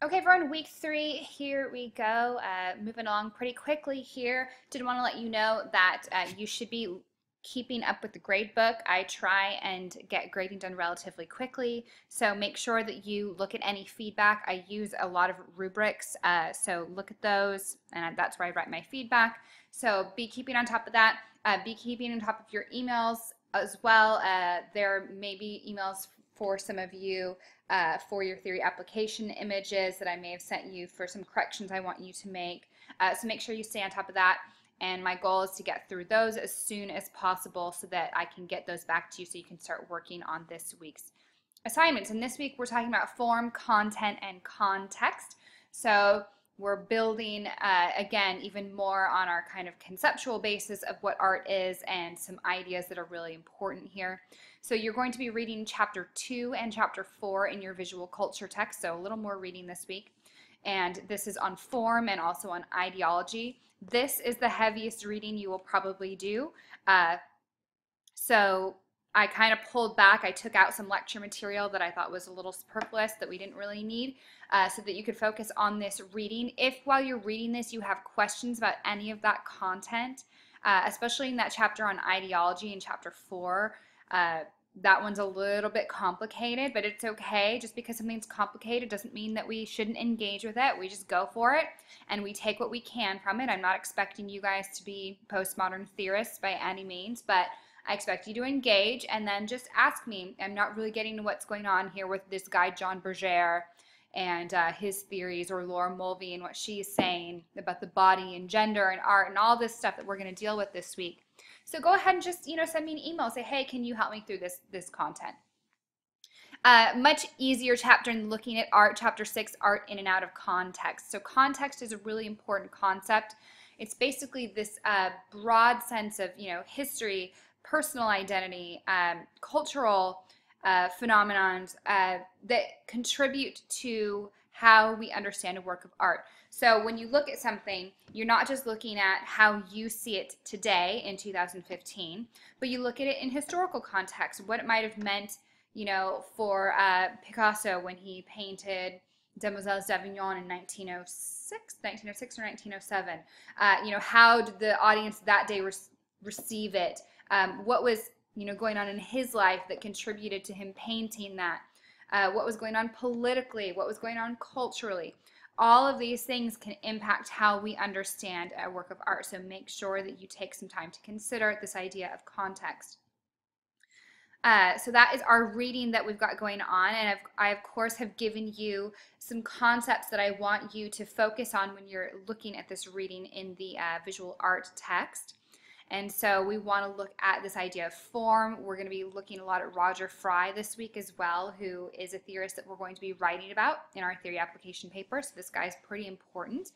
Okay, everyone, week 3, here we go. Moving along pretty quickly here. Did want to let you know that you should be keeping up with the grade book. I try and get grading done relatively quickly, so make sure that you look at any feedback. I use a lot of rubrics, so look at those, and that's where I write my feedback. So be keeping on top of that. Be keeping on top of your emails as well. There may be emails for some of you for your theory application images that I may have sent you for some corrections I want you to make. So make sure you stay on top of that. And my goal is to get through those as soon as possible so that I can get those back to you so you can start working on this week's assignments. And this week we're talking about form, content, and context. So we're building, again, even more on our kind of conceptual basis of what art is and some ideas that are really important here. So you're going to be reading chapter 2 and chapter 4 in your visual culture text, so a little more reading this week. And this is on form and also on ideology. This is the heaviest reading you will probably do. So I kind of pulled back. I took out some lecture material that I thought was a little superfluous that we didn't really need so that you could focus on this reading. If while you're reading this you have questions about any of that content, especially in that chapter on ideology in chapter 4, that one's a little bit complicated, but it's okay. Just because something's complicated doesn't mean that we shouldn't engage with it. We just go for it and we take what we can from it. I'm not expecting you guys to be postmodern theorists by any means, but I expect you to engage and then just ask me. I'm not really getting to what's going on here with this guy John Berger and his theories, or Laura Mulvey and what she's saying about the body and gender and art and all this stuff that we're going to deal with this week. So go ahead and just send me an email. Say, hey, can you help me through this content? Much easier chapter in looking at art, chapter 6, art in and out of context. So context is a really important concept. It's basically this broad sense of history, personal identity, cultural phenomenons that contribute to how we understand a work of art. So when you look at something, you're not just looking at how you see it today in 2015, but you look at it in historical context, what it might have meant, for Picasso when he painted Demoiselles d'Avignon in 1906 or 1907. How did the audience that day receive it? What was going on in his life that contributed to him painting that? What was going on politically? What was going on culturally? All of these things can impact how we understand a work of art. So make sure that you take some time to consider this idea of context. So that is our reading that we've got going on, and I of course have given you some concepts that I want you to focus on when you're looking at this reading in the visual art text. And so we want to look at this idea of form. We're going to be looking a lot at Roger Fry this week as well, who is a theorist that we're going to be writing about in our theory application paper. So this guy's pretty important.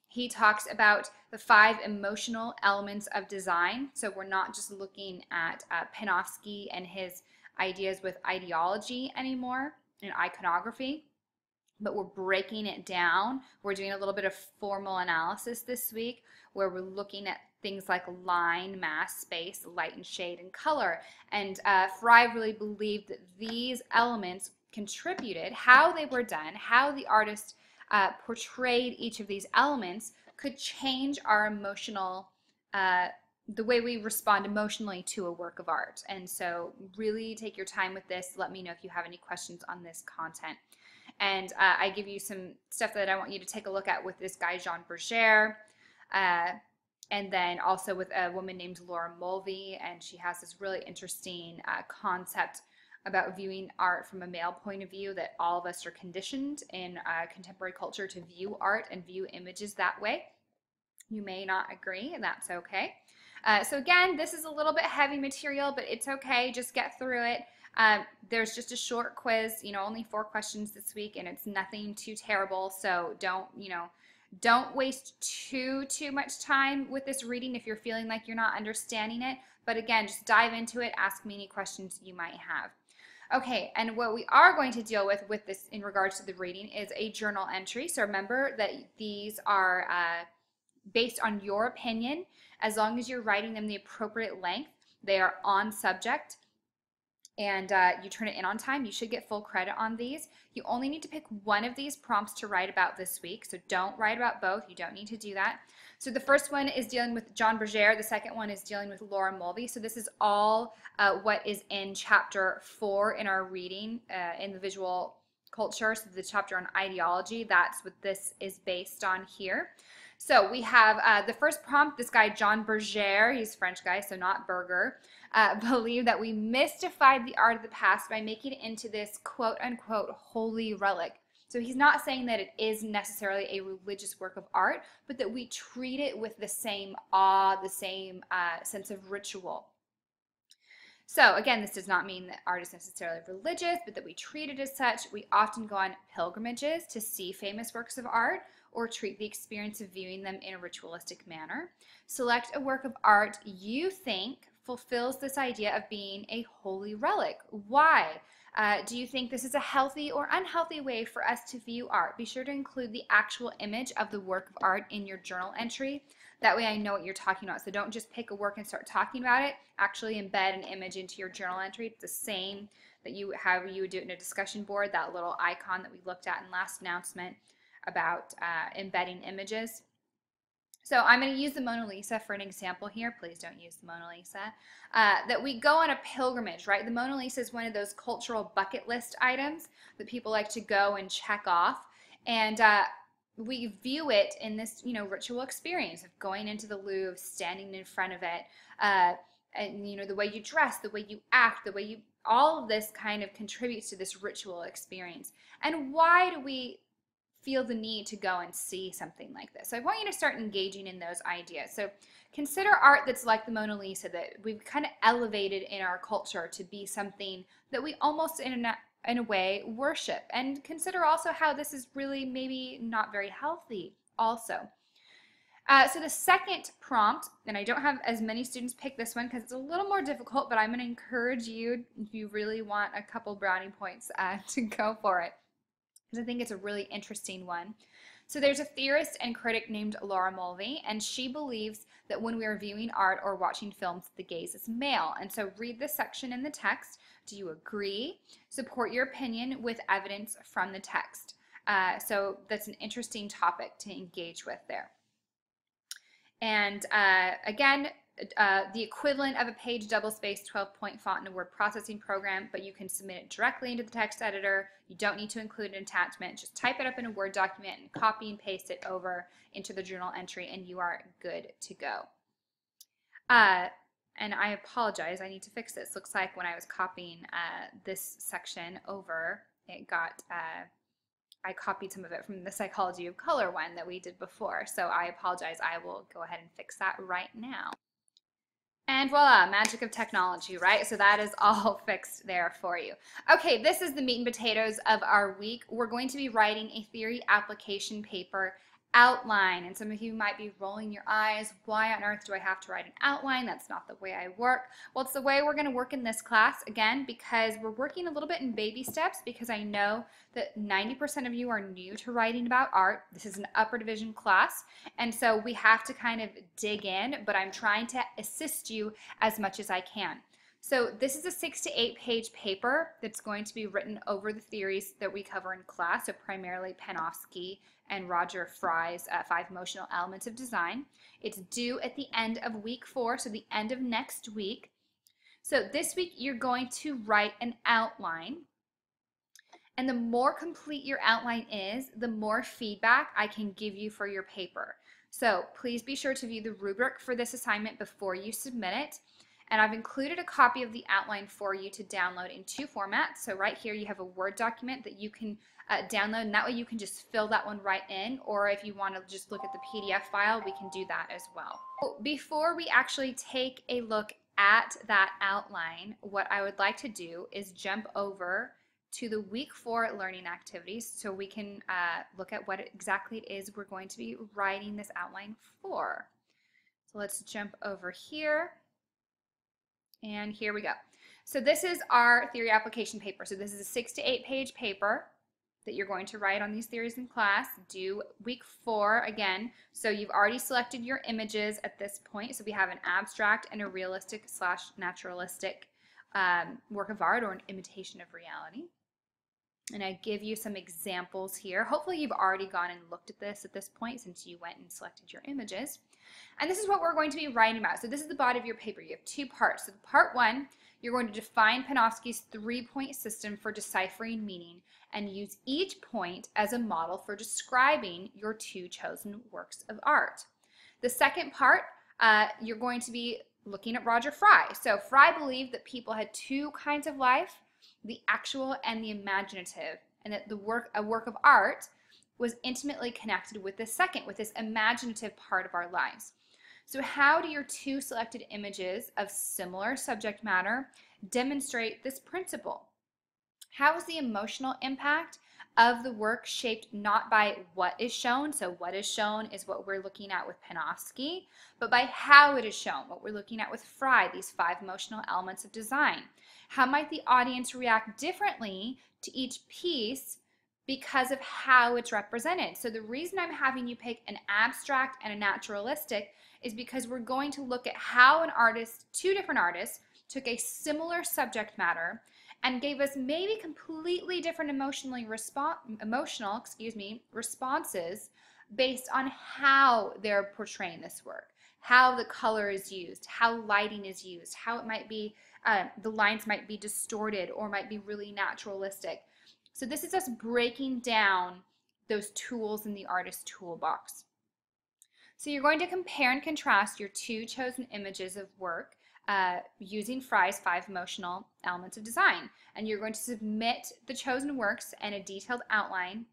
He talks about the 5 emotional elements of design. So we're not just looking at Panofsky and his ideas with ideology anymore and iconography, but we're breaking it down. We're doing a little bit of formal analysis this week where we're looking at things like line, mass, space, light and shade, and color. And Fry really believed that these elements contributed, how they were done, how the artist portrayed each of these elements could change our emotional, the way we respond emotionally to a work of art. And so really take your time with this. Let me know if you have any questions on this content. And I give you some stuff that I want you to take a look at with this guy, Jean Berger, and then also with a woman named Laura Mulvey, and she has this really interesting concept about viewing art from a male point of view, that all of us are conditioned in contemporary culture to view art and view images that way. You may not agree, and that's okay. So again, this is a little bit heavy material, but it's okay. Just get through it. There's just a short quiz, only 4 questions this week, and it's nothing too terrible. So don't waste too much time with this reading if you're feeling like you're not understanding it. But again, just dive into it. Ask me any questions you might have. Okay, and what we are going to deal with this in regards to the reading is a journal entry. So remember that these are based on your opinion. As long as you're writing them the appropriate length, they are on subject. and you turn it in on time, you should get full credit on these. You only need to pick one of these prompts to write about this week, so don't write about both. You don't need to do that. So the first one is dealing with John Berger. The second one is dealing with Laura Mulvey. So this is all what is in chapter 4 in our reading in the visual culture. So the chapter on ideology, that's what this is based on here. So we have the first prompt, this guy John Berger, he's a French guy, so not burger, believed that we mystified the art of the past by making it into this quote-unquote holy relic. So he's not saying that it is necessarily a religious work of art, but that we treat it with the same awe, the same sense of ritual. So again, this does not mean that art is necessarily religious, but that we treat it as such. We often go on pilgrimages to see famous works of art or treat the experience of viewing them in a ritualistic manner. Select a work of art you think fulfills this idea of being a holy relic. Why? Do you think this is a healthy or unhealthy way for us to view art? Be sure to include the actual image of the work of art in your journal entry. That way I know what you're talking about. So don't just pick a work and start talking about it. Actually embed an image into your journal entry. It's the same that you would do it in a discussion board, that little icon that we looked at in last announcement about embedding images. So I'm going to use the Mona Lisa for an example here. Please don't use the Mona Lisa. That we go on a pilgrimage, right? The Mona Lisa is one of those cultural bucket list items that people like to go and check off. And we view it in this, ritual experience of going into the Louvre, standing in front of it, and the way you dress, the way you act, all of this kind of contributes to this ritual experience. And why do we feel the need to go and see something like this? So I want you to start engaging in those ideas. So consider art that's like the Mona Lisa, that we've kind of elevated in our culture to be something that we almost in a way worship. And consider also how this is really maybe not very healthy also. So the second prompt, and I don't have as many students pick this one because it's a little more difficult, but I'm going to encourage you, if you really want a couple brownie points, to go for it, because I think it's a really interesting one. So there's a theorist and critic named Laura Mulvey, and she believes that when we are viewing art or watching films, the gaze is male. And so read this section in the text. Do you agree? Support your opinion with evidence from the text. So that's an interesting topic to engage with there. And again, the equivalent of a page double-spaced 12-point font in a word processing program, but you can submit it directly into the text editor. You don't need to include an attachment. Just type it up in a Word document and copy and paste it over into the journal entry, and you are good to go. And I apologize, I need to fix this. Looks like when I was copying this section over, it got I copied some of it from the Psychology of Color one that we did before, so I apologize. I will go ahead and fix that right now. And voila, magic of technology, right? So that is all fixed there for you. Okay, this is the meat and potatoes of our week. We're going to be writing a theory application paper outline, and some of you might be rolling your eyes. Why on earth do I have to write an outline? That's not the way I work. Well, it's the way we're going to work in this class, again, because we're working a little bit in baby steps, because I know that 90% of you are new to writing about art. This is an upper division class, and so we have to kind of dig in, but I'm trying to assist you as much as I can. So this is a 6 to 8 page paper that's going to be written over the theories that we cover in class, so primarily Panofsky and Roger Fry's 5 Emotional Elements of Design. It's due at the end of week 4, so the end of next week. So this week you're going to write an outline, and the more complete your outline is, the more feedback I can give you for your paper. So please be sure to view the rubric for this assignment before you submit it. And I've included a copy of the outline for you to download in 2 formats. So right here you have a Word document that you can download, and that way you can just fill that one right in, or if you want to just look at the PDF file, we can do that as well. Before we actually take a look at that outline, what I would like to do is jump over to the week 4 learning activities so we can look at what exactly it is we're going to be writing this outline for. So let's jump over here. And here we go. So this is our theory application paper. So this is a 6 to 8 page paper that you're going to write on these theories in class. Due week 4 again. So you've already selected your images at this point. So we have an abstract and a realistic / naturalistic work of art or an imitation of reality. And I give you some examples here. Hopefully you've already gone and looked at this point since you went and selected your images. And this is what we're going to be writing about. So this is the body of your paper. You have two parts. So part one, you're going to define Panofsky's three-point system for deciphering meaning and use each point as a model for describing your two chosen works of art. The second part, you're going to be looking at Roger Fry. So Fry believed that people had two kinds of life, the actual and the imaginative, and that a work of art was intimately connected with this second, with this imaginative part of our lives. So how do your two selected images of similar subject matter demonstrate this principle? How is the emotional impact of the work shaped not by what is shown, so what is shown is what we're looking at with Panofsky, but by how it is shown, what we're looking at with Fry, these 5 emotional elements of design. How might the audience react differently to each piece because of how it's represented? So the reason I'm having you pick an abstract and a naturalistic is because we're going to look at how an artist, two different artists, took a similar subject matter and gave us maybe completely different emotional responses based on how they're portraying this work, how the color is used, how lighting is used, how it might be, the lines might be distorted or might be really naturalistic. So this is us breaking down those tools in the artist's toolbox. So you're going to compare and contrast your two chosen images of work using Fry's 5 emotional elements of design. And you're going to submit the chosen works and a detailed outline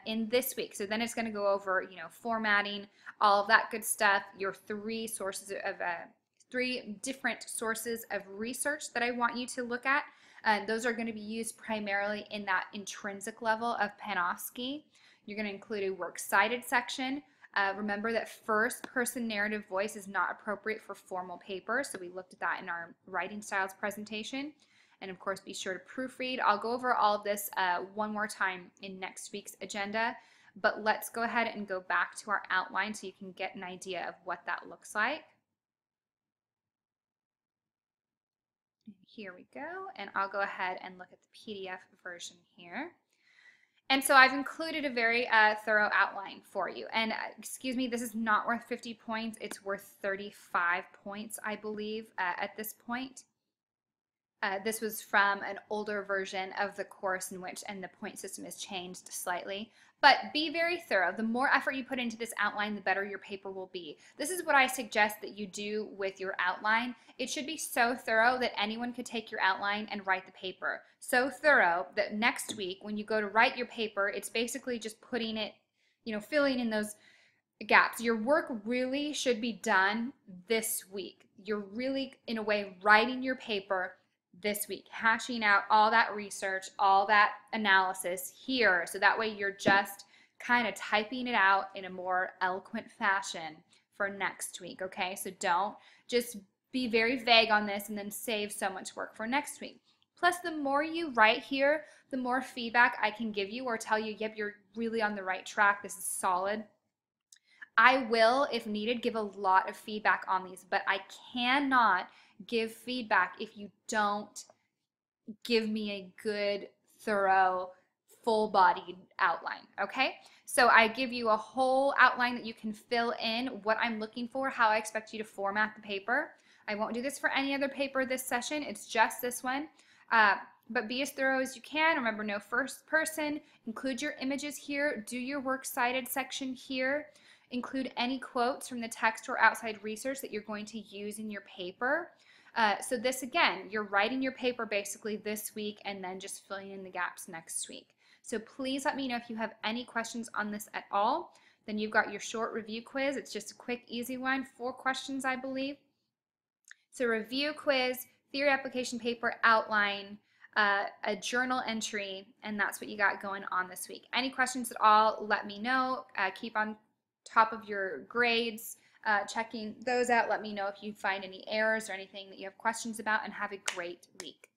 in this week. So then it's going to go over, formatting, all of that good stuff, your 3 different sources of research that I want you to look at. Those are going to be used primarily in that intrinsic level of Panofsky. You're going to include a works cited section. Remember that first-person narrative voice is not appropriate for formal paper, so we looked at that in our writing styles presentation. And of course, be sure to proofread. I'll go over all of this one more time in next week's agenda, but let's go ahead and go back to our outline so you can get an idea of what that looks like. Here we go, and I'll go ahead and look at the PDF version here. And so I've included a very thorough outline for you. And excuse me, this is not worth 50 points. It's worth 35 points, I believe, at this point. This was from an older version of the course and the point system is changed slightly. But be very thorough. The more effort you put into this outline, the better your paper will be. This is what I suggest that you do with your outline. It should be so thorough that anyone could take your outline and write the paper. So thorough that next week when you go to write your paper, it's basically just putting it, filling in those gaps. Your work really should be done this week. You're really, in a way, writing your paper this week, hashing out all that research, all that analysis here, so that way you're just kind of typing it out in a more eloquent fashion for next week, okay? So don't just be very vague on this and then save so much work for next week. Plus, the more you write here, the more feedback I can give you or tell you, yep, you're really on the right track, this is solid. I will, if needed, give a lot of feedback on these, but I cannot give feedback if you don't give me a good, thorough, full-bodied outline, okay? So I give you a whole outline that you can fill in what I'm looking for, how I expect you to format the paper. I won't do this for any other paper this session. It's just this one. But be as thorough as you can. Remember, no first person. Include your images here. Do your works cited section here. Include any quotes from the text or outside research that you're going to use in your paper. So this, again, you're writing your paper basically this week and then just filling in the gaps next week. So please let me know if you have any questions on this at all. Then you've got your short review quiz. It's just a quick, easy one, 4 questions, I believe. So review quiz, theory application paper, outline, a journal entry, and that's what you got going on this week. Any questions at all, let me know. Keep on top of your grades, checking those out. Let me know if you find any errors or anything that you have questions about, and have a great week.